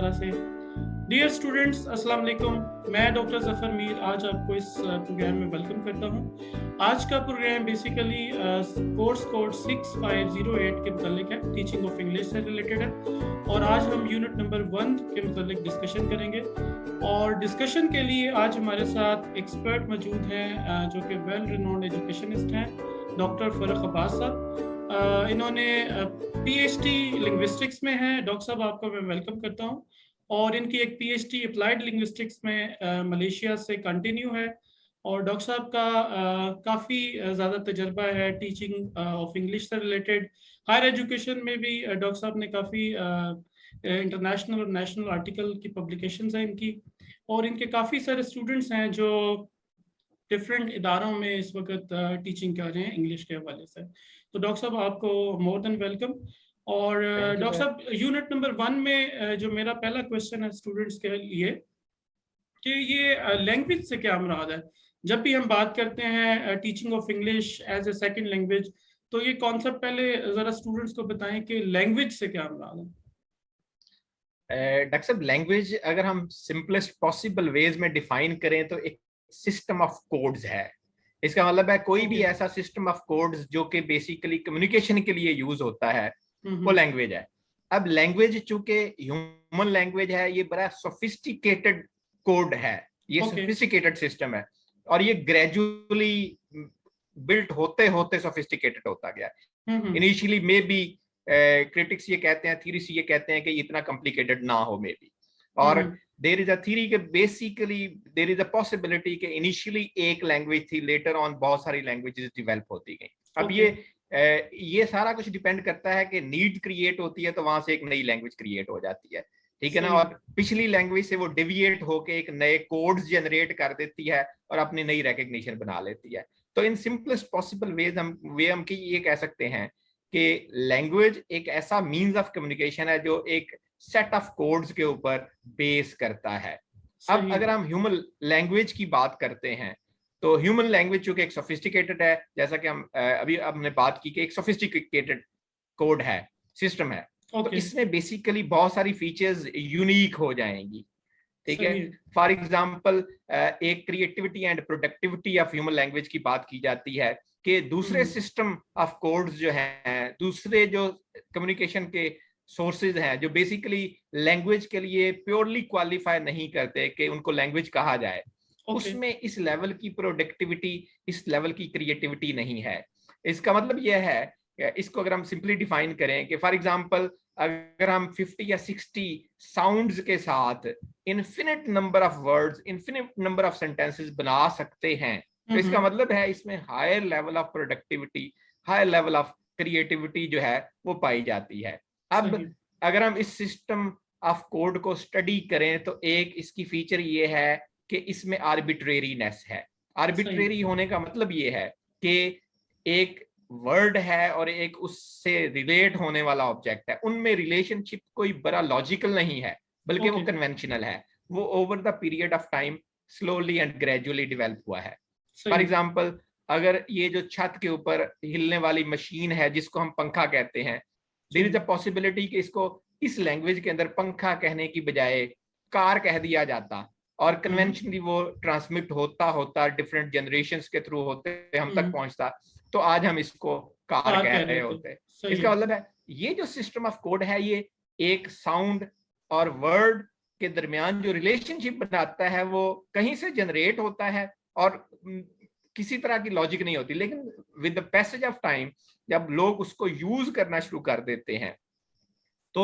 तरह से। Dear students, अस्सलाम वालेकुम। मैं डॉक्टर ज़फ़र मीर आज आपको इस प्रोग्राम में वेलकम करता हूँ। आज का प्रोग्राम बेसिकली कोर्स कोड 6508 के मतलब है, टीचिंग ऑफ इंग्लिश से रिलेटेड है, और आज हम यूनिट नंबर 1 के मतलब डिस्कशन करेंगे। और डिस्कशन के लिए आज हमारे साथ एक्सपर्ट मौजूद हैं जो कि वेल रिनोन्ड एजुकेशनिस्ट हैं, डॉक्टर फ़रख अब्बास साहब। इन्होंने पीएचडी लिंग्विस्टिक्स में है। डॉक्टर साहब, आपको मैं वेलकम करता हूँ। और इनकी एक पीएचडी अप्लाइड लिंग्विस्टिक्स में मलेशिया से कंटिन्यू है। और डॉक्टर साहब का काफ़ी ज़्यादा तजर्बा है टीचिंग ऑफ इंग्लिश से रिलेटेड। हायर एजुकेशन में भी डॉक्टर साहब ने काफ़ी इंटरनेशनल और नेशनल आर्टिकल की पब्लिकेशंस हैं इनकी। और इनके काफ़ी सारे स्टूडेंट्स हैं जो डिफरेंट इदारों में इस वक्त टीचिंग कर रहे हैं इंग्लिश के हवाले से। तो डॉक्टर साहब, आपको मोर देन वेलकम। और डॉक्टर साहब, यूनिट नंबर 1 में जो मेरा पहला क्वेश्चन है स्टूडेंट्स के लिए कि ये लैंग्वेज से क्या मुराद है। जब भी हम बात करते हैं teaching of English as a second language, तो ये कॉन्सेप्ट पहले ज़रा स्टूडेंट्स को बताएं कि लैंग्वेज से क्या मुराद है। डॉक्टर साहब, लैंग्वेज अगर हम सिंपलेस्ट पॉसिबल वेज में डिफाइन करें तो एक सिस्टम ऑफ कोड्स है। इसका मतलब है कोई भी ऐसा सिस्टम ऑफ कोड्स जो कि बेसिकली कम्युनिकेशन के लिए यूज होता है, वो लैंग्वेज है। अब लैंग्वेज चूंकि ह्यूमन लैंग्वेज है, ये बड़ा सोफिस्टिकेटेड कोड है, ये सोफिस्टिकेटेड सिस्टम है, और ये ग्रेजुअली बिल्ट होते होते सोफिस्टिकेटेड होता गया। इनिशियली मे बी क्रिटिक्स ये कहते हैं, थीरिस्ट ये कहते हैं कि इतना कॉम्प्लिकेटेड ना हो मे बी, और देयर इज अ थ्योरी के basically there is a possibility कि इनिशियली एक लैंग्वेज थी, लेटर ऑन बहुत सारी लैंग्वेजेस डेवलप होती गई। अब ये सारा कुछ डिपेंड करता है कि नीड क्रिएट होती है तो वहां से एक नई लैंग्वेज क्रिएट हो जाती है, ठीक है ना, और पिछली लैंग्वेज से वो डिविएट होके एक नए कोड्स जनरेट कर देती है और अपनी नई रिकग्निशन बना लेती है। तो इन सिंपलेस्ट पॉसिबल हम ये कह सकते हैं कि लैंग्वेज एक ऐसा मीन्स ऑफ कम्युनिकेशन है जो एक सेट ऑफ कोड्स के ऊपर बेस करता है। अब अगर हम ह्यूमन लैंग्वेज की बात करते हैं तो ह्यूमन लैंग्वेज चूंकि एक सोफिस्टिकेटेड है, जैसा कि हम अभी हमने बात की कि एक सोफिस्टिकेटेड कोड है, सिस्टम है, तो इसमें बेसिकली बहुत सारी फीचर्स यूनिक हो जाएंगी, ठीक है। फॉर एग्जाम्पल एक creativity and productivity of human language की बात की जाती है कि दूसरे सिस्टम ऑफ कोड्स जो हैं, दूसरे जो कम्युनिकेशन के सोर्सेज हैं, जो बेसिकली लैंग्वेज के लिए प्योरली क्वालिफाई नहीं करते कि उनको लैंग्वेज कहा जाए, उसमें इस लेवल की प्रोडक्टिविटी, इस लेवल की क्रिएटिविटी नहीं है। इसका मतलब यह है, इसको अगर हम सिंपली डिफाइन करें कि फॉर एग्जाम्पल अगर हम 50 या 60 साउंड्स के साथ infinite number of words, infinite number of sentences बना सकते हैं, तो इसका मतलब है इसमें higher level of productivity, higher level of creativity जो है वो पाई जाती है। अब अगर हम इस सिस्टम ऑफ कोड को स्टडी करें तो एक इसकी फीचर ये है कि इसमें आर्बिट्रेरीनेस है। आर्बिट्रेरी होने का मतलब ये है कि एक वर्ड है और एक उससे रिलेट होने वाला ऑब्जेक्ट है, उनमें रिलेशनशिप कोई बड़ा लॉजिकल नहीं है, बल्कि वो कन्वेंशनल है। वो over the period of time slowly and gradually develop हुआ है। फॉर एग्जाम्पल, अगर ये जो छत के ऊपर हिलने वाली मशीन है जिसको हम पंखा कहते हैं, देयर इज अ पॉसिबिलिटी कि इसको इस लैंग्वेज के अंदर पंखा कहने की बजाय कार कह दिया जाता, और कन्वेंशनली वो ट्रांसमिट होता होता डिफरेंट जनरेशंस के थ्रू होते हम तक पहुंचता, तो आज हम इसको कार कह रहे होते। इसका मतलब है ये जो सिस्टम ऑफ कोड है, ये एक साउंड और वर्ड के दरमियान जो रिलेशनशिप बनाता है वो कहीं से जनरेट होता है और किसी तरह की लॉजिक नहीं होती, लेकिन with the passage of time जब लोग उसको यूज करना शुरू कर देते हैं तो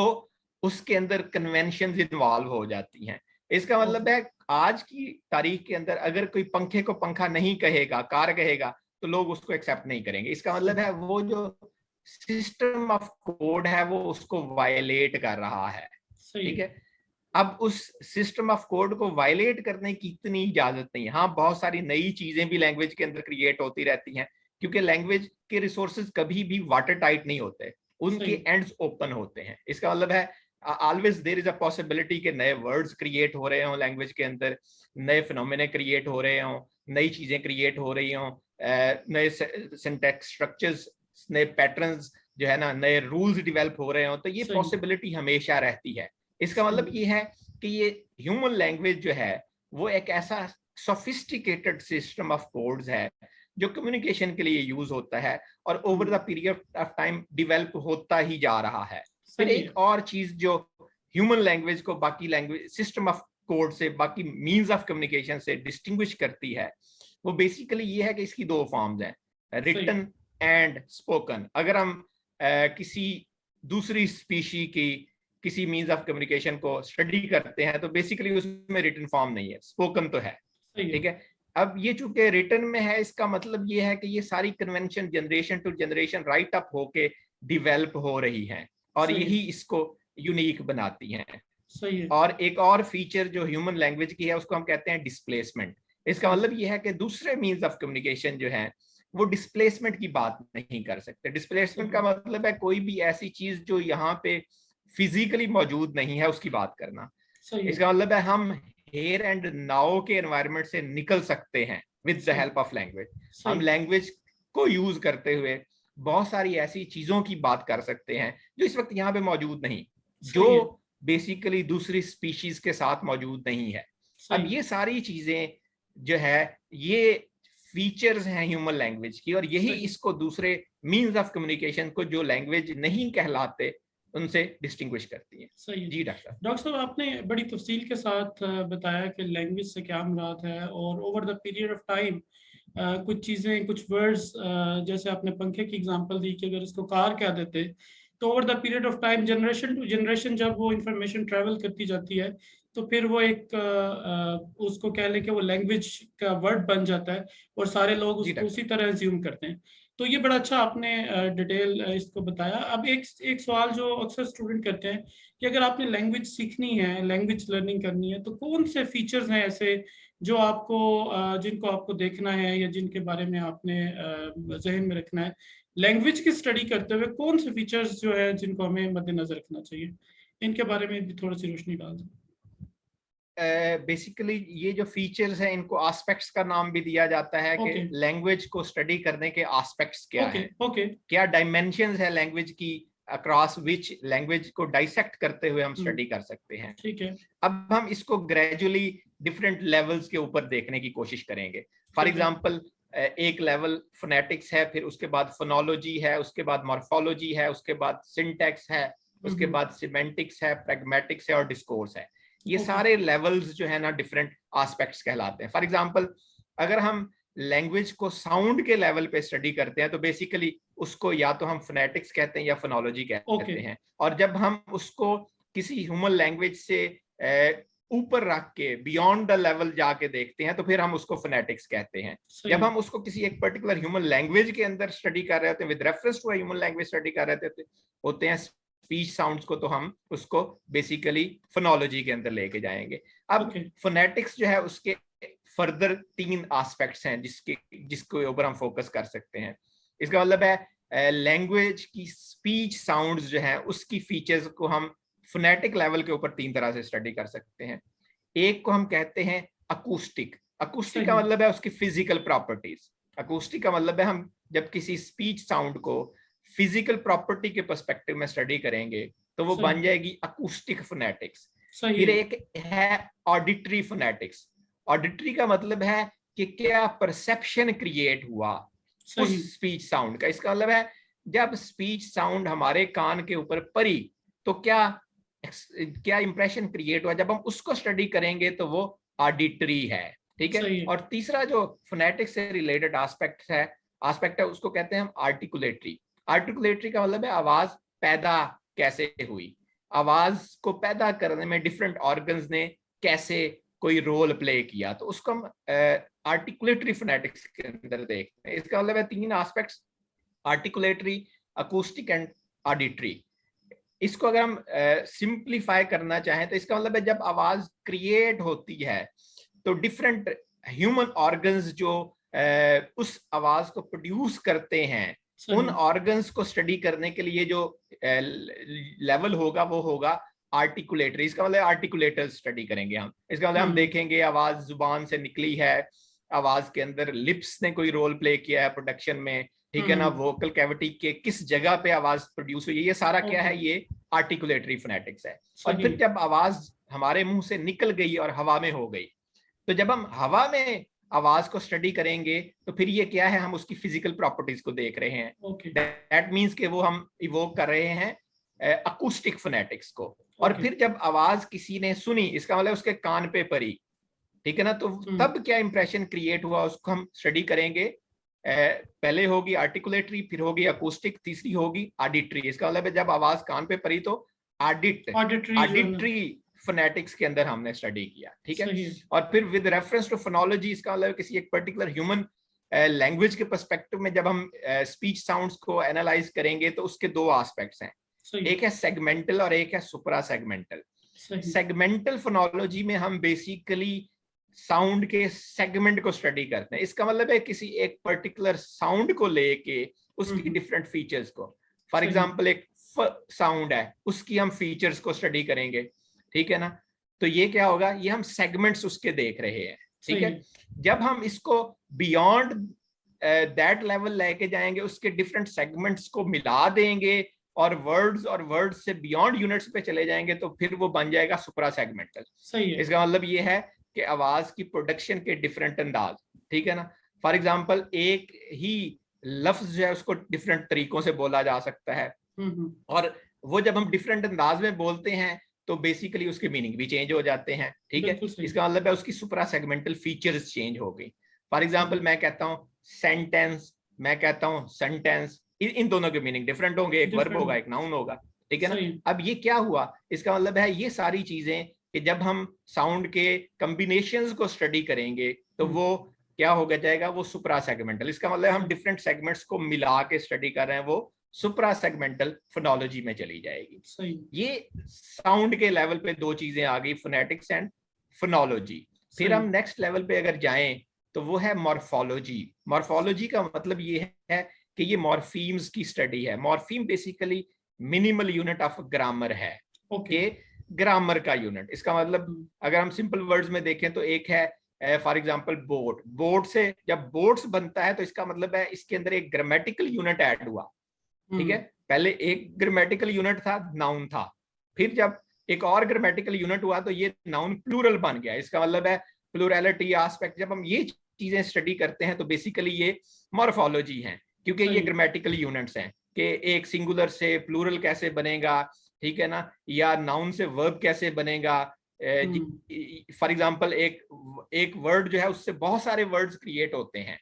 उसके अंदर कन्वेंशंस इन्वॉल्व हो जाती हैं। इसका मतलब है आज की तारीख के अंदर अगर कोई पंखे को पंखा नहीं कहेगा, कार कहेगा, तो लोग उसको एक्सेप्ट नहीं करेंगे। इसका मतलब है वो जो सिस्टम ऑफ कोड है वो उसको वायलेट कर रहा है, ठीक है। अब उस सिस्टम ऑफ कोड को वायलेट करने की इतनी इजाजत नहीं है। हाँ, बहुत सारी नई चीजें भी लैंग्वेज के अंदर क्रिएट होती रहती हैं, क्योंकि लैंग्वेज के रिसोर्सेज कभी भी वाटर टाइट नहीं होते, उनके एंड्स ओपन होते हैं। इसका मतलब है always there is a possibility कि नए वर्ड्स क्रिएट हो रहे हों लैंग्वेज के अंदर, नए फिनोमेना क्रिएट हो रहे हों, नई चीजें क्रिएट हो रही हों, नए सिंटैक्स स्ट्रक्चर्स, नए पैटर्न्स जो है ना, नए रूल्स डेवलप हो रहे हों, तो ये पॉसिबिलिटी हमेशा रहती है। इसका मतलब ये है कि ये ह्यूमन लैंग्वेज जो है वो एक ऐसा सोफिस्टिकेटेड सिस्टम ऑफ कोड्स है जो कम्युनिकेशन के लिए यूज होता है और over the period of time develop होता ही जा रहा है। फिर एक और चीज जो ह्यूमन लैंग्वेज को बाकी लैंग्वेज सिस्टम ऑफ कोड से, बाकी मीन्स ऑफ कम्युनिकेशन से डिस्टिंग्विश करती है, वो बेसिकली ये है कि इसकी दो फॉर्म्स हैं, रिटन एंड स्पोकन। अगर हम किसी दूसरी स्पीशी की किसी मीन्स ऑफ कम्युनिकेशन को स्टडी करते हैं तो बेसिकली उसमें रिटन फॉर्म नहीं है, स्पोकन तो है, ठीक है। अब ये चूंकि रिटन में है, इसका मतलब ये है कि ये सारी convention generation to generation write up होके डिवेल्प हो रही हैं और यही इसको यूनिक बनाती हैं। सही है। और एक और फीचर जो ह्यूमन लैंग्वेज की है उसको हम कहते हैं डिस्प्लेसमेंट। इसका मतलब ये है कि दूसरे मीन्स ऑफ कम्युनिकेशन जो है वो डिस्प्लेसमेंट की बात नहीं कर सकते। डिस्प्लेसमेंट का मतलब है कोई भी ऐसी चीज जो यहाँ पे फिजिकली मौजूद नहीं है उसकी बात करना। इसका मतलब है हम हेयर एंड नाउ के एनवायरनमेंट से निकल सकते हैं with the help of language. हम लैंग्वेज को यूज करते हुए बहुत सारी ऐसी चीजों की बात कर सकते हैं जो इस वक्त यहाँ पे मौजूद नहीं, जो बेसिकली दूसरी स्पीशीज के साथ मौजूद नहीं है। अब ये सारी चीजें जो है ये फीचर्स हैं ह्यूमन लैंग्वेज की और यही इसको दूसरे मीन्स ऑफ कम्युनिकेशन को जो लैंग्वेज नहीं कहलाते उनसे डिस्टिंग्विश करती है। सही। जी डॉक्टर साहब, आपने बड़ी तफसील के साथ बताया कि लैंग्वेज से क्या मुराद है और over the period of time कुछ चीज़ें, कुछ वर्ड्स, जैसे आपने पंखे की एग्जांपल दी कि अगर इसको कार कह देते तो over the period of time generation to generation जब वो इंफॉर्मेशन ट्रेवल करती जाती है तो फिर वो एक उसको कह लें कि वो लैंग्वेज का वर्ड बन जाता है और सारे लोग उसको उसी तरह एज्यूम करते हैं। तो ये बड़ा अच्छा आपने डिटेल इसको बताया। अब एक सवाल जो अक्सर स्टूडेंट करते हैं कि अगर आपने लैंग्वेज सीखनी है, लैंग्वेज लर्निंग करनी है, तो कौन से फीचर्स हैं ऐसे जो आपको जिनको आपको देखना है या जिनके बारे में आपने जहन में रखना है लैंग्वेज की स्टडी करते हुए? कौन से फीचर्स जो है जिनको हमें मद्देनजर रखना चाहिए, इनके बारे में भी थोड़ी सी रोशनी डाल दें। बेसिकली ये जो फीचर्स हैं इनको एस्पेक्ट्स का नाम भी दिया जाता है कि लैंग्वेज को स्टडी करने के एस्पेक्ट्स क्या हैं, क्या डायमेंशंस है लैंग्वेज की अक्रॉस विच लैंग्वेज को डाइसेक्ट करते हुए हम स्टडी कर सकते हैं। ठीक है। अब हम इसको ग्रेजुअली डिफरेंट लेवल्स के ऊपर देखने की कोशिश करेंगे। फॉर एग्जांपल एक लेवल फोनेटिक्स है, फिर उसके बाद फोनोलॉजी है, उसके बाद मॉर्फोलॉजी है, उसके बाद सिंटैक्स है, उसके बाद सिमेंटिक्स है, प्रैग्मेटिक्स है और डिस्कोर्स है। ये सारे लेवल्स जो है ना डिफरेंट एस्पेक्ट्स कहलाते हैं। फॉर एग्जांपल अगर हम लैंग्वेज को साउंड के लेवल पे स्टडी करते हैं तो बेसिकली उसको या तो हम फोनेटिक्स कहते हैं या फोनोलॉजी कहते हैं। और जब हम उसको किसी ह्यूमन लैंग्वेज से ऊपर रख के बियॉन्ड द लेवल जाके देखते हैं तो फिर हम उसको फोनेटिक्स कहते हैं। जब हम उसको किसी एक पर्टिकुलर ह्यूमन लैंग्वेज के अंदर स्टडी कर रहे होते हैं, with reference to human language study कर रहे होते हैं स्पीच साउंड्स को, तो हम उसको बेसिकली फोनोलॉजी के अंदर लेके जाएंगे। अब फोनेटिक्स जो है उसके फर्दर 3 एस्पेक्ट्स हैं जिसके ऊपर हम फोकस कर सकते हैं। इसका मतलब है लैंग्वेज की स्पीच साउंड्स जो है उसकी फीचर्स को हम फोनेटिक लेवल के ऊपर 3 तरह से स्टडी कर सकते हैं। एक को हम कहते हैं अकूस्टिक। अकूस्टिक का मतलब है उसकी फिजिकल प्रॉपर्टीज। अकूस्टिक का मतलब है हम जब किसी स्पीच साउंड को फिजिकल प्रॉपर्टी के पर्सपेक्टिव में स्टडी करेंगे तो वो बन जाएगी अकूस्टिक फोनेटिक्स। फिर एक है ऑडिटरी फोनेटिक्स। ऑडिटरी का मतलब है कि क्या परसेप्शन क्रिएट हुआ उस स्पीच साउंड का। इसका मतलब है जब स्पीच साउंड हमारे कान के ऊपर पड़ी तो क्या इंप्रेशन क्रिएट हुआ, जब हम उसको स्टडी करेंगे तो वो ऑडिटरी है, ठीक है। और तीसरा जो फोनेटिक्स से रिलेटेड एस्पेक्ट है उसको कहते हैं हम आर्टिकुलेटरी। आर्टिकुलेटरी का मतलब है आवाज पैदा कैसे हुई, आवाज को पैदा करने में डिफरेंट ऑर्गन्स ने कैसे कोई रोल प्ले किया, तो उसको हम आर्टिकुलेटरी फोनेटिक्स के अंदर देखते हैं। इसका मतलब है 3 aspects, articulatory, acoustic and auditory. इसको अगर हम सिंप्लीफाई करना चाहें तो इसका मतलब है जब आवाज क्रिएट होती है तो डिफरेंट ह्यूमन ऑर्गन्स जो उस आवाज को प्रोड्यूस करते हैं उन ऑर्गन्स को स्टडी करने के लिए जो लेवल होगा वो होगा आर्टिकुलेटरी। इसका मतलब आर्टिकुलेटर स्टडी करेंगे हम। इसका मतलब हम देखेंगे आवाज जुबान से निकली है, आवाज के अंदर लिप्स ने कोई रोल प्ले किया है प्रोडक्शन में, ठीक है ना, वोकल कैविटी के किस जगह पे आवाज प्रोड्यूस हुई है, ये सारा क्या है, ये आर्टिकुलेटरी फोनेटिक्स है। और फिर जब आवाज हमारे मुंह से निकल गई और हवा में हो गई, तो जब हम हवा में आवाज को स्टडी करेंगे तो फिर ये क्या है, हम उसकी फिजिकल प्रॉपर्टीज को देख रहे हैं। दैट मींस कि वो हम इवोक कर रहे हैं अकूस्टिक फोनेटिक्स को। और फिर जब आवाज किसी ने सुनी, इसका मतलब उसके कान पे पड़ी, ठीक है ना, तो तब क्या इंप्रेशन क्रिएट हुआ उसको हम स्टडी करेंगे। पहले होगी आर्टिकुलेटरी, फिर होगी अकूस्टिक, तीसरी होगी ऑडिटरी। इसका मतलब है जब आवाज कान पे पड़ी तो ऑडिटरी फोनेटिक्स के अंदर हमने स्टडी किया, ठीक है। और फिर विद रेफरेंस टू फोनोलॉजी, इसका मतलब किसी एक पर्टिकुलर ह्यूमन लैंग्वेज के पर्सपेक्टिव में जब हम स्पीच साउंड्स को एनालाइज करेंगे तो उसके दो एस्पेक्ट्स हैं, एक है सेगमेंटल और एक है सुपरा सेगमेंटल। सेगमेंटल फोनोलॉजी में हम बेसिकली साउंड के सेगमेंट को स्टडी करते हैं। इसका मतलब है किसी एक पर्टिकुलर साउंड को लेके उसकी डिफरेंट फीचर्स को, फॉर एग्जांपल एक साउंड है, उसकी हम फीचर्स को स्टडी करेंगे, ठीक है ना। तो ये क्या होगा, ये हम सेगमेंट्स उसके देख रहे हैं, ठीक है। जब हम इसको बियॉन्ड दैट लेवल लेके जाएंगे, उसके डिफरेंट सेगमेंट्स को मिला देंगे और वर्ड्स से बियॉन्ड यूनिट्स पे चले जाएंगे, तो फिर वो बन जाएगा सुपरा सेगमेंटल। इसका मतलब ये है कि आवाज की प्रोडक्शन के डिफरेंट अंदाज, ठीक है ना। फॉर एग्जाम्पल एक ही लफ्ज जो है उसको डिफरेंट तरीकों से बोला जा सकता है, और वो जब हम डिफरेंट अंदाज में बोलते हैं तो बेसिकली उसके मीनिंग भी चेंज हो जाते हैं, ठीक है। इसका मतलब है उसकी सुपरा सेगमेंटल फीचर्स चेंज हो गई। फॉर एग्जाम्पल मैं कहता हूँ सेंटेंस, मैं कहता हूँ सेंटेंस, इन दोनों के मीनिंग डिफरेंट होंगे, एक वर्ब होगा एक नाउन होगा, ठीक है ना। अब ये क्या हुआ, इसका मतलब है ये सारी चीजें कि जब हम साउंड के कॉम्बिनेशंस को स्टडी करेंगे तो वो क्या हो जाएगा, वो सुपरा सेगमेंटल। इसका मतलब हम डिफरेंट सेगमेंट्स को मिला के स्टडी कर रहे हैं, वो सुपरा सेगमेंटल फोनोलॉजी में चली जाएगी। ये साउंड के लेवल पे दो चीजें आ गई, फोनेटिक्स एंड फोनोलॉजी। फिर हम नेक्स्ट लेवल पे अगर जाएं तो वो है मॉर्फोलॉजी। मॉर्फोलॉजी का मतलब ये है कि ये मॉर्फीम्स की स्टडी है। Morpheme basically minimal unit of grammar है, ओके, ग्रामर का यूनिट। इसका मतलब अगर हम सिंपल वर्ड्स में देखें तो एक है फॉर एग्जांपल बोट। बोट से जब बोट्स बनता है तो इसका मतलब है इसके अंदर एक ग्रामेटिकल यूनिट ऐड हुआ, ठीक है। पहले एक ग्रामेटिकल यूनिट था, नाउन था, फिर जब एक और ग्रामेटिकल यूनिट हुआ तो ये नाउन प्लूरल बन गया। इसका मतलब है प्लूरलिटी एस्पेक्ट। जब हम ये चीजें स्टडी करते हैं तो बेसिकली ये मॉर्फोलॉजी है, क्योंकि ये ग्रामेटिकल यूनिट्स हैं कि एक सिंगुलर से प्लूरल कैसे बनेगा, ठीक है ना, या नाउन से वर्ब कैसे बनेगा। फॉर एग्जांपल एक वर्ड जो है उससे बहुत सारे वर्ड्स क्रिएट होते हैं।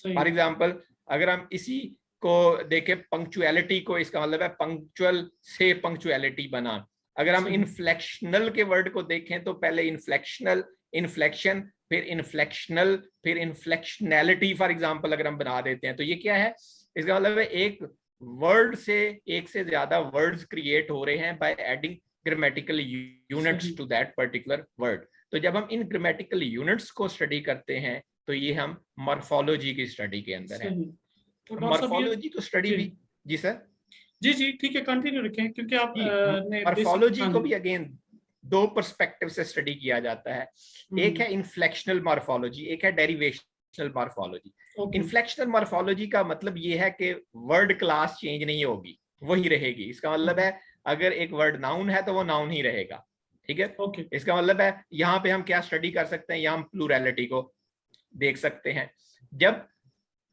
फॉर एग्जांपल अगर हम इसी को देखें, पंक्चुअलिटी को, इसका मतलब है पंक्चुअल से पंक्चुअलिटी बना। अगर हम इनफ्लेक्शनल के वर्ड को देखें तो पहले इनफ्लेक्शनल, इनफ्लेक्शन, फिर इनफ्लेक्शनल, फिर इनफ्लेक्शनैलिटी फॉर एग्जांपल अगर हम बना देते हैं तो ये क्या है, इसका मतलब है एक वर्ड से एक से ज्यादा वर्ड्स क्रिएट हो रहे हैं by adding grammatical units to that particular word. तो जब हम इन ग्रामेटिकल यूनिट्स को स्टडी करते हैं तो ये हम मॉर्फोलॉजी की स्टडी के अंदर है। मॉर्फोलॉजी को स्टडी भी, जी सर, जी ठीक है, कंटिन्यू रखें, क्योंकि आप मॉर्फोलॉजी को भी अगेन दो पर्सपेक्टिव से स्टडी किया जाता है। एक है इनफ्लेक्शनल मॉर्फोलॉजी, एक है डेरिवेशनल मॉर्फोलॉजी। इनफ्लेक्शनल मॉर्फोलॉजी का मतलब ये है कि वर्ड क्लास चेंज नहीं होगी, वही रहेगी। इसका मतलब है अगर एक वर्ड नाउन है तो वो नाउन ही रहेगा, ठीक है। इसका मतलब है यहाँ पे हम क्या स्टडी कर सकते हैं, यहाँ हम प्लूरलिटी को देख सकते हैं। जब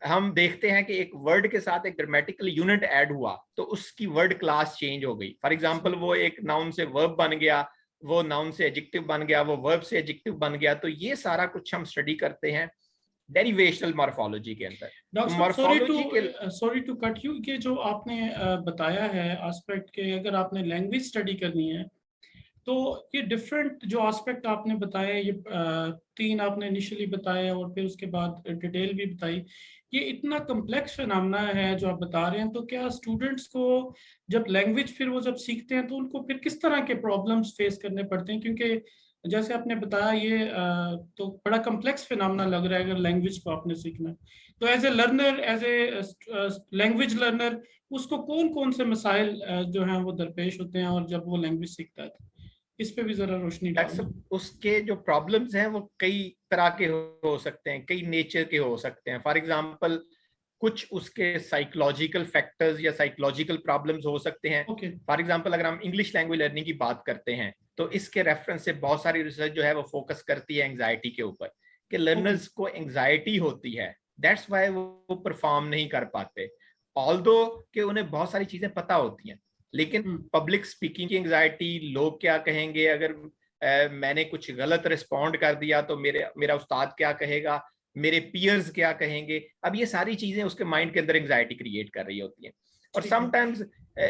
हम देखते हैं कि एक वर्ड के साथ एक ग्रामेटिकल यूनिट ऐड हुआ तो उसकी वर्ड क्लास चेंज हो गई। फॉर एग्जांपल वो एक नाउन से वर्ब बन गया, वो नाउन से एडजेक्टिव बन गया, वो वर्ब से एडजेक्टिव बन गया। तो ये सारा कुछ हम स्टडी करते हैं डेरिवेशनल मॉर्फोलॉजी के अंदर। मॉर्फोलॉजी के सॉरी टू कट यू, कि जो आपने बताया है एस्पेक्ट के, अगर आपने लैंग्वेज स्टडी करनी है तो ये डिफरेंट जो एस्पेक्ट आपने बताए, ये तीन आपने इनिशियली बताए और फिर उसके बाद डिटेल भी बताई, ये इतना कम्प्लेक्स फिनोमेना है जो आप बता रहे हैं। तो क्या स्टूडेंट्स को जब लैंग्वेज फिर वो जब सीखते हैं तो उनको फिर किस तरह के प्रॉब्लम्स फेस करने पड़ते हैं? क्योंकि जैसे आपने बताया ये तो बड़ा कम्प्लेक्स फिनोमेना लग रहा है अगर लैंग्वेज को आपने सीखना है। तो as a learner, as a language learner, उसको कौन कौन से मसाइल जो हैं वो दरपेश होते हैं और जब वो लैंग्वेज सीखता है, इस पे भी जरा रोशनी डालें। उसके जो प्रॉब्लम्स हैं वो कई तरह के हो सकते हैं, कई नेचर के हो सकते हैं। फॉर एग्जांपल कुछ उसके साइकोलॉजिकल फैक्टर्स या साइकोलॉजिकल प्रॉब्लम्स हो सकते हैं। फॉर एग्जांपल अगर हम इंग्लिश लैंग्वेज लर्निंग की बात करते हैं तो इसके रेफरेंस से बहुत सारी रिसर्च जो है वो फोकस करती है एंग्जाइटी के ऊपर, कि लर्नर्स को एंग्जाइटी होती है, दैट्स वाई वो परफॉर्म नहीं कर पाते, ऑल्दो कि उन्हें बहुत सारी चीजें पता होती हैं, लेकिन पब्लिक स्पीकिंग की एंग्जाइटी, लोग क्या कहेंगे अगर मैंने कुछ गलत रिस्पॉन्ड कर दिया तो मेरा उस्ताद क्या कहेगा, मेरे पियर्स क्या कहेंगे, अब ये सारी चीजें उसके माइंड के अंदर एंग्जाइटी क्रिएट कर रही होती हैं। और समटाइम्स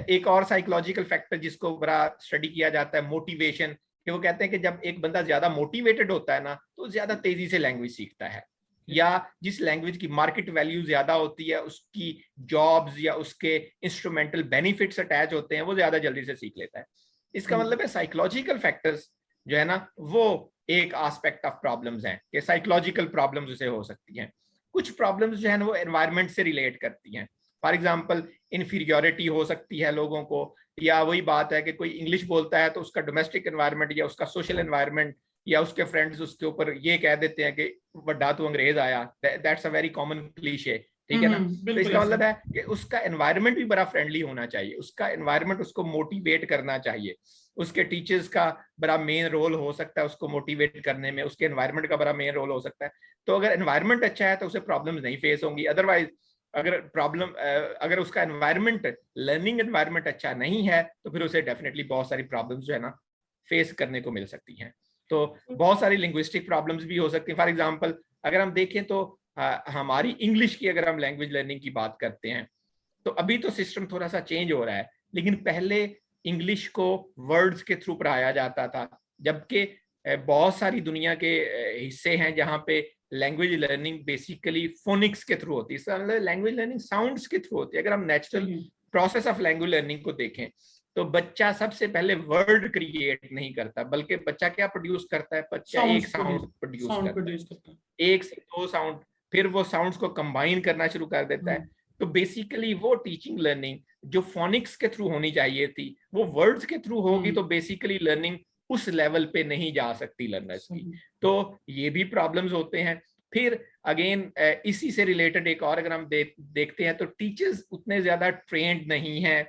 एक और साइकोलॉजिकल फैक्टर जिसको बड़ा स्टडी किया जाता है, मोटिवेशन, कि वो कहते हैं कि जब एक बंदा ज्यादा मोटिवेटेड होता है ना तो ज्यादा तेजी से लैंग्वेज सीखता है, या जिस लैंग्वेज की मार्केट वैल्यू ज्यादा होती है, उसकी जॉब्स या उसके इंस्ट्रूमेंटल बेनिफिट्स अटैच होते हैं, वो ज्यादा जल्दी से सीख लेता है। इसका मतलब है साइकोलॉजिकल फैक्टर्स जो है ना वो एक एस्पेक्ट ऑफ प्रॉब्लम्स हैं, कि साइकोलॉजिकल प्रॉब्लम्स उसे हो सकती हैं। कुछ प्रॉब्लम्स जो है ना वो एनवायरनमेंट से रिलेट करती हैं। फॉर एग्जांपल इन्फीरियोरिटी हो सकती है लोगों को, या वही बात है कि कोई इंग्लिश बोलता है तो उसका डोमेस्टिक एनवायरनमेंट या उसका सोशल एनवायरनमेंट या उसके फ्रेंड्स उसके ऊपर ये कह देते हैं कि वड्डा तू अंग्रेज आया, that's a very common cliché, ठीक है ना। तो इसका मतलब है कि उसका एनवायरनमेंट भी बड़ा फ्रेंडली होना चाहिए, उसका एनवायरनमेंट उसको मोटिवेट करना चाहिए, उसके टीचर्स का बड़ा मेन रोल हो सकता है उसको मोटिवेट करने में, उसके एनवायरनमेंट का बड़ा मेन रोल हो सकता है। तो अगर एनवायरनमेंट अच्छा है तो उसे प्रॉब्लम्स नहीं फेस होंगी, अदरवाइज अगर उसका एनवायरनमेंट, लर्निंग एनवायरनमेंट अच्छा नहीं है तो फिर उसे डेफिनेटली बहुत सारी प्रॉब्लम्स जो है ना फेस करने को मिल सकती हैं। तो बहुत सारी लिंग्विस्टिक प्रॉब्लम्स भी हो सकती हैं। फॉर एग्जांपल अगर हम देखें तो हमारी इंग्लिश की अगर हम लैंग्वेज लर्निंग की बात करते हैं तो अभी तो सिस्टम थोड़ा सा चेंज हो रहा है, लेकिन पहले इंग्लिश को वर्ड्स के थ्रू पढ़ाया जाता था, जबकि बहुत सारी दुनिया के हिस्से हैं जहाँ पे लैंग्वेज लर्निंग बेसिकली फोनिक्स के थ्रू होती है, मतलब लैंग्वेज लर्निंग साउंड्स के थ्रू होती है। अगर हम natural process of language learning को देखें तो बच्चा सबसे पहले वर्ड क्रिएट नहीं करता, बल्कि बच्चा क्या प्रोड्यूस करता है, बच्चा एक साउंड प्रोड्यूस करता है, एक से दो साउंड, फिर वो साउंड्स को कंबाइन करना शुरू कर देता है। तो बेसिकली वो टीचिंग लर्निंग जो फोनिक्स के थ्रू होनी चाहिए थी वो वर्ड्स के थ्रू होगी, तो बेसिकली लर्निंग उस लेवल पे नहीं जा सकती लर्नर्स की। तो ये भी प्रॉब्लम्स होते हैं। फिर अगेन इसी से रिलेटेड एक और अगर हम देखते हैं तो टीचर्स उतने ज्यादा ट्रेंड नहीं है,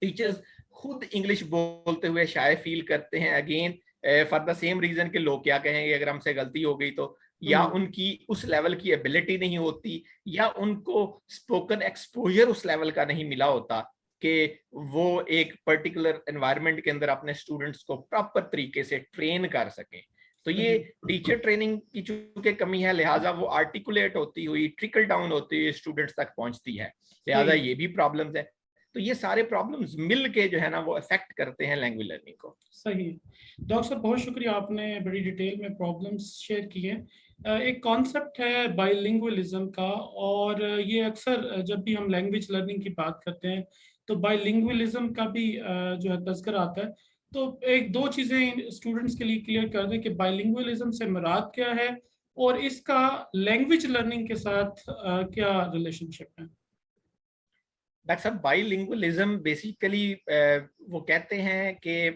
टीचर्स खुद इंग्लिश बोलते हुए शायद फील करते हैं again for the same reason के लोग क्या कहेंगे अगर हमसे गलती हो गई तो, या उनकी उस लेवल की एबिलिटी नहीं होती, या उनको स्पोकन एक्सपोजर उस लेवल का नहीं मिला होता कि वो एक पर्टिकुलर एनवायरनमेंट के अंदर अपने स्टूडेंट्स को प्रॉपर तरीके से ट्रेन कर सकें। तो ये टीचर ट्रेनिंग की चूंकि कमी है, लिहाजा वो आर्टिकुलेट होती हुई ट्रिकल डाउन होती हुई स्टूडेंट्स तक पहुंचती है, लिहाजा ये भी प्रॉब्लम्स है। तो ये सारे प्रॉब्लम्स मिल के जो है ना वो अफेक्ट करते हैं लैंग्वेज लर्निंग को। सही। डॉक्टर साहब बहुत शुक्रिया, आपने बड़ी डिटेल में प्रॉब्लम्स शेयर किए। एक कॉन्सेप्ट है बाइलिंगुअलिज्म का, और ये अक्सर जब भी हम लैंग्वेज लर्निंग की बात करते हैं तो बाइलिंगुअलिज्म का भी जो है तज़किरा आता है। तो एक दो चीज़ें स्टूडेंट्स के लिए क्लियर कर दें कि बाइलिंगुअलिज्म से मुराद क्या है और इसका लैंग्वेज लर्निंग के साथ क्या रिलेशनशिप है। डॉक्टर साहब बाइलिंगुअलिज्म बेसिकली वो कहते हैं कि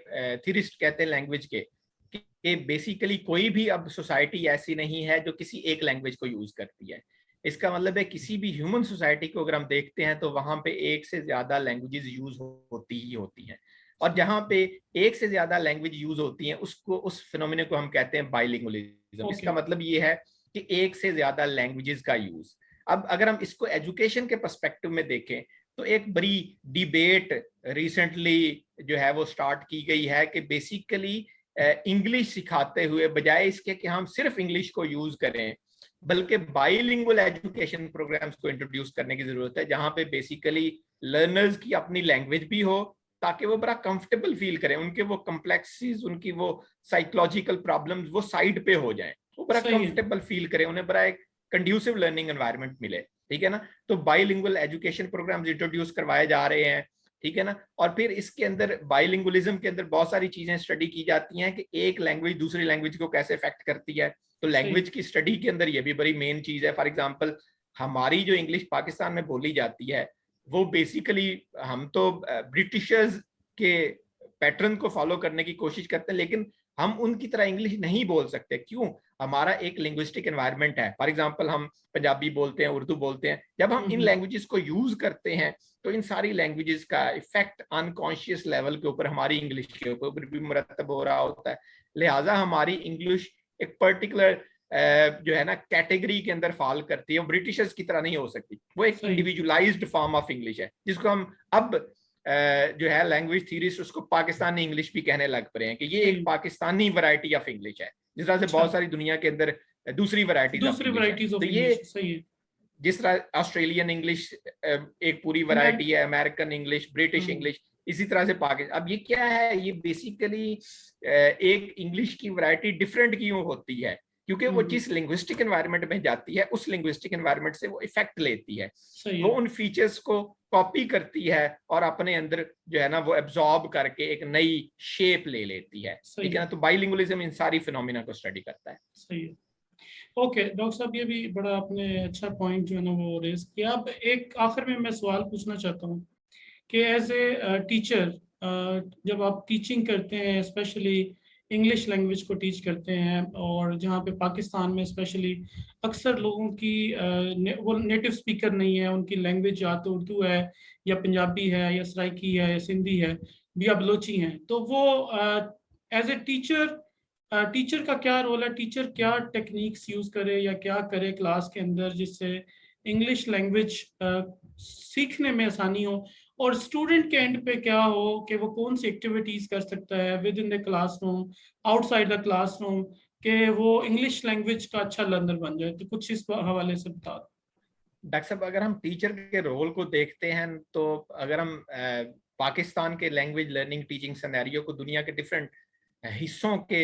थ्योरिस्ट कहते हैं लैंग्वेज के कि बेसिकली कोई भी अब सोसाइटी ऐसी नहीं है जो किसी एक लैंग्वेज को यूज करती है। इसका मतलब है किसी भी ह्यूमन सोसाइटी को अगर हम देखते हैं तो वहां पे एक से ज्यादा लैंग्वेजेस यूज होती ही होती हैं, और जहां पे एक से ज्यादा लैंग्वेज यूज होती हैं उसको, उस फिनोमिना को हम कहते हैं बाइलिंगुअलिज्म। इसका मतलब ये है कि एक से ज्यादा लैंग्वेजेस का यूज। अब अगर हम इसको एजुकेशन के पर्सपेक्टिव में देखें तो एक बड़ी डिबेट रिसेंटली जो है वो स्टार्ट की गई है कि बेसिकली इंग्लिश सिखाते हुए बजाय इसके कि हम सिर्फ इंग्लिश को यूज करें, बल्कि बाइलिंगुअल एजुकेशन प्रोग्राम्स को इंट्रोड्यूस करने की जरूरत है, जहां पे बेसिकली लर्नर्स की अपनी लैंग्वेज भी हो ताकि वो बड़ा कंफर्टेबल फील करें, उनके वो कॉम्प्लेक्सिटीज, उनकी वो साइकोलॉजिकल प्रॉब्लम्स वो साइड पे हो जाएं, वो बड़ा कंफर्टेबल फील करें, उन्हें बड़ा एक कंड्यूसिव लर्निंग एनवायरनमेंट मिले, ठीक है ना। तो बाइलिंगुअल एजुकेशन प्रोग्राम्स इंट्रोड्यूस करवाए जा रहे हैं, ठीक है ना। और फिर इसके अंदर बाइलिंगुअलिज्म के अंदर बहुत सारी चीजें स्टडी की जाती हैं कि एक लैंग्वेज दूसरी लैंग्वेज को कैसे इफेक्ट करती है। तो लैंग्वेज की स्टडी के अंदर ये भी बड़ी मेन चीज है। फॉर एग्जांपल हमारी जो इंग्लिश पाकिस्तान में बोली जाती है वो बेसिकली हम तो ब्रिटिशर्स के पैटर्न को फॉलो करने की कोशिश करते हैं, लेकिन हम उनकी तरह इंग्लिश नहीं बोल सकते। क्यों? हमारा एक लिंग्विस्टिक एनवायरनमेंट है। फॉर एग्जांपल हम पंजाबी बोलते हैं, उर्दू बोलते हैं। जब हम इन लैंग्वेजेस को यूज करते हैं तो इन सारी लैंग्वेजेस का इफेक्ट अनकॉन्शियस लेवल के ऊपर हमारी इंग्लिश के ऊपर भी मुरतब हो रहा होता है। लिहाजा हमारी इंग्लिश एक पर्टिकुलर जो है ना कैटेगरी के अंदर फॉल करती है। ब्रिटिशर्स की तरह नहीं हो सकती, वो एक इंडिविजुअलाइज्ड फॉर्म ऑफ इंग्लिश है, जिसको हम अब जो है लैंग्वेज थ्योरिस्ट उसको पाकिस्तानी इंग्लिश भी कहने लग पड़े हैं कि ये एक पाकिस्तानी वैरायटी ऑफ इंग्लिश है, जिस तरह से बहुत सारी दुनिया के अंदर दूसरी वैरायटीज ऑफ इंग्लिश है। तो ये जिस तरह ऑस्ट्रेलियन इंग्लिश एक पूरी वैरायटी है, अमेरिकन इंग्लिश, ब्रिटिश इंग्लिश, इसी तरह से पाकिस्तान। अब ये क्या है, ये बेसिकली एक इंग्लिश की वैरायटी डिफरेंट क्यों होती है? क्योंकि वो जिस लिंग्विस्टिक एनवायरनमेंट में जाती है उस लिंग्विस्टिक एनवायरनमेंट से वो इफेक्ट लेती है, वो उन फीचर्स को कॉपी करती है और अपने अंदर जो है ना वो एब्जॉर्ब करके एक नई शेप ले लेती है। ठीक है ना? तो बाइलिंगुअलिज्म इन सारी फिनोमिना को स्टडी करता है। सही है। ओके डॉक्टर साहब, ये भी बड़ा आपने अच्छा पॉइंट जो है ना वो रेज किया। अब एक आखिर में मैं सवाल पूछना चाहता हूँ कि एज ए टीचर, जब आप टीचिंग करते हैं, स्पेशली इंग्लिश लैंग्वेज को टीच करते हैं, और जहाँ पे पाकिस्तान में स्पेशली अक्सर लोगों की वो नेटिव स्पीकर नहीं है, उनकी लैंग्वेज या तो उर्दू है या पंजाबी है या सराइकी है या सिंधी है या बलोची है, तो वो एज ए टीचर का क्या रोल है? टीचर क्या टेक्निक्स यूज करे या क्या करे क्लास के अंदर जिससे इंग्लिश लैंग्वेज सीखने में आसानी हो, और स्टूडेंट के एंड पे क्या हो कि वो कौन सी एक्टिविटीज कर सकता है with in the classroom, outside the classroom, कि वो इंग्लिश लैंग्वेज का अच्छा लर्नर बन जाए? तो कुछ इस हवाले से बता दो। डॉक्टर साहब, अगर हम टीचर के रोल को देखते हैं तो अगर हम पाकिस्तान के लैंग्वेज लर्निंग टीचिंग सिनेरियो को दुनिया के डिफरेंट हिस्सों के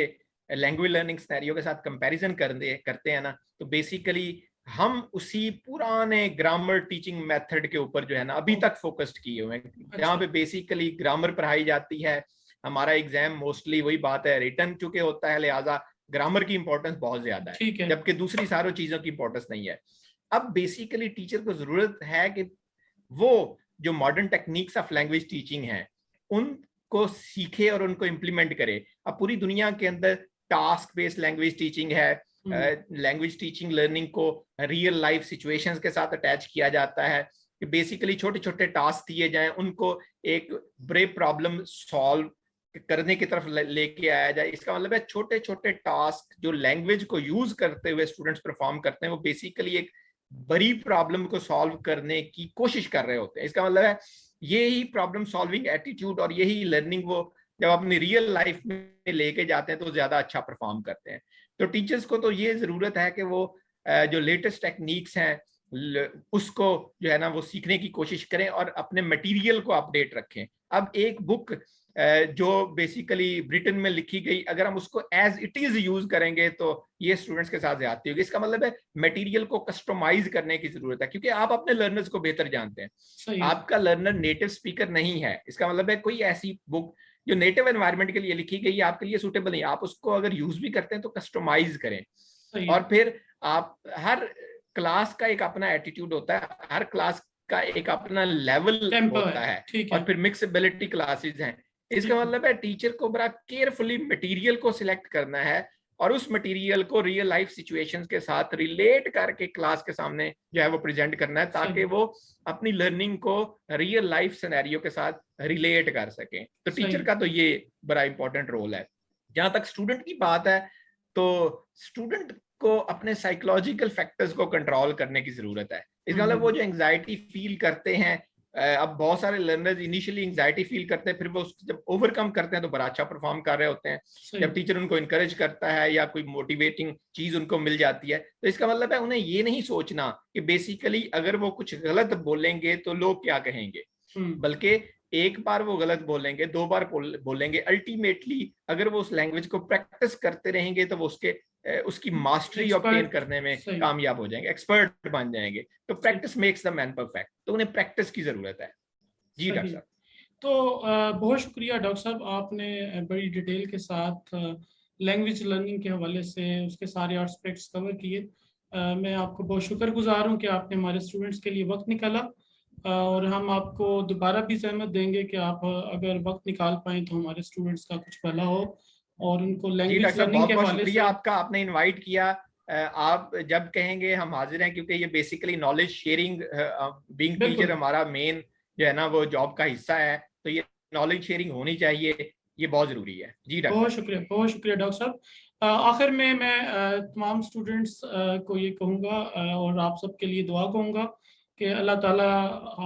लैंग्वेज लर्निंग सिनेरियो के साथ कंपैरिजन करते हैं ना, तो बेसिकली हम उसी पुराने ग्रामर टीचिंग मेथड के ऊपर जो है ना अभी तक फोकस्ड किए हुए हैं, जहाँ पे बेसिकली ग्रामर पढ़ाई जाती है। हमारा एग्जाम मोस्टली वही बात है रिटर्न चुके होता है, लिहाजा ग्रामर की इंपॉर्टेंस बहुत ज्यादा है, जबकि दूसरी सारी चीजों की इंपॉर्टेंस नहीं है। अब बेसिकली टीचर को जरूरत है कि वो जो modern techniques of language teaching है उनको सीखे और उनको इम्प्लीमेंट करे। अब पूरी दुनिया के अंदर टास्क बेस्ड लैंग्वेज टीचिंग है, लैंग्वेज टीचिंग लर्निंग को रियल लाइफ सिचुएशंस के साथ अटैच किया जाता है कि बेसिकली छोटे छोटे टास्क दिए जाएं, उनको एक बड़े प्रॉब्लम सॉल्व करने की तरफ लेके आया जाए। इसका मतलब है छोटे छोटे टास्क जो लैंग्वेज को यूज करते हुए स्टूडेंट्स परफॉर्म करते हैं वो बेसिकली एक बड़ी प्रॉब्लम को सॉल्व करने की कोशिश कर रहे होते हैं। इसका मतलब है यही प्रॉब्लम सॉल्विंग एटीट्यूड और यही लर्निंग वो जब अपनी रियल लाइफ में लेके जाते हैं तो ज्यादा अच्छा परफॉर्म करते हैं। तो टीचर्स को तो ये जरूरत है कि वो जो लेटेस्ट टेक्निक्स हैं उसको जो है ना वो सीखने की कोशिश करें और अपने मटेरियल को अपडेट रखें। अब एक बुक जो बेसिकली ब्रिटेन में लिखी गई, अगर हम उसको एज इट इज यूज करेंगे तो ये स्टूडेंट्स के साथ ज्यादती होगी। इसका मतलब है मटेरियल को कस्टमाइज करने की जरूरत है, क्योंकि आप अपने लर्नर्स को बेहतर जानते हैं। आपका लर्नर नेटिव स्पीकर नहीं है, इसका मतलब है कोई ऐसी बुक जो नेटिव एनवायरनमेंट के लिए लिखी गई है आपके लिए सूटेबल नहीं, आप उसको अगर यूज भी करते हैं तो कस्टमाइज करें। और फिर आप हर क्लास का एक अपना एटीट्यूड होता है, हर क्लास का एक अपना लेवल होता है और फिर मिक्सबिलिटी क्लासेस हैं। इसका मतलब है टीचर को बड़ा केयरफुली मटेरियल को सिलेक्ट करना है और उस मटेरियल को रियल लाइफ सिचुएशंस के साथ रिलेट करके क्लास के सामने जो है वो प्रेजेंट करना है, ताकि वो अपनी लर्निंग को रियल लाइफ सिनेरियो के साथ रिलेट कर सकें। तो टीचर का तो ये बड़ा इंपॉर्टेंट रोल है। जहां तक स्टूडेंट की बात है तो स्टूडेंट को अपने साइकोलॉजिकल फैक्टर्स को कंट्रोल करने की जरूरत है। इसका मतलब वो जो एंजाइटी फील करते हैं, अब बहुत सारे लर्नर्स इनिशियली एंजाइटी फील करते हैं, फिर वो जब ओवरकम करते हैं तो बड़ा अच्छा परफॉर्म कर रहे होते हैं। जब टीचर उनको इनकरेज करता है या कोई मोटिवेटिंग चीज उनको मिल जाती है, तो इसका मतलब है उन्हें ये नहीं सोचना कि बेसिकली अगर वो कुछ गलत बोलेंगे तो लोग क्या कहेंगे, बल्कि एक बार वो गलत बोलेंगे, दो बार बोलेंगे, अल्टीमेटली अगर वो उस लैंग्वेज को प्रैक्टिस करते रहेंगे तो वो उसकी मास्टरी ऑब्टेन करने में कामयाब हो जाएंगे, एक्सपर्ट बन जाएंगे। तो practice makes the man perfect, तो उन्हें प्रैक्टिस की जरूरत है। जी डॉक्टर साहब। तो बहुत शुक्रिया डॉक्टर साहब, आपने बड़ी डिटेल के साथ लैंग्वेज लर्निंग के हवाले से उसके सारे एस्पेक्ट्स कवर किए। मैं आपको बहुत शुक्रगुजार हूँ कि आपने हमारे स्टूडेंट्स के लिए वक्त निकाला, और हम आपको दोबारा भी सहमत देंगे कि आप अगर वक्त निकाल पाएँ तो हमारे स्टूडेंट्स का कुछ भला हो और उनको जी लैंग्वेज डॉक्टर साहब, लर्निंग बहुत के बहुत हवाले शुक्रिया से। आपका, आपने इनवाइट किया। आप जब कहेंगे हम हाजिर हैं, क्योंकि ये basically knowledge sharing, being teacher बिल्कुल, हमारा मेन जो है ना वो जॉब का हिस्सा है, तो ये नॉलेज शेयरिंग होनी चाहिए, ये बहुत जरूरी है। जी डॉक्टर साहब। बहुत शुक्रिया डॉक्टर साहब। आखिर में मैं तमाम स्टूडेंट्स को ये कहूँगा और आप सबके लिए दुआ कहूँगा कि अल्लाह ताला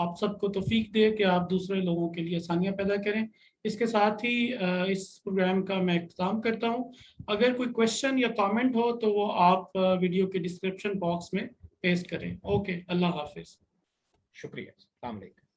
आप सबको तौफीक दे कि आप दूसरे लोगों के लिए आसानियाँ पैदा करें। इसके साथ ही इस प्रोग्राम का मैं इख्तिताम करता हूँ। अगर कोई क्वेश्चन या कमेंट हो तो वो आप वीडियो के डिस्क्रिप्शन बॉक्स में पेस्ट करें। ओके, अल्लाह हाफिज़। शुक्रिया, अस्सलाम वालेकुम।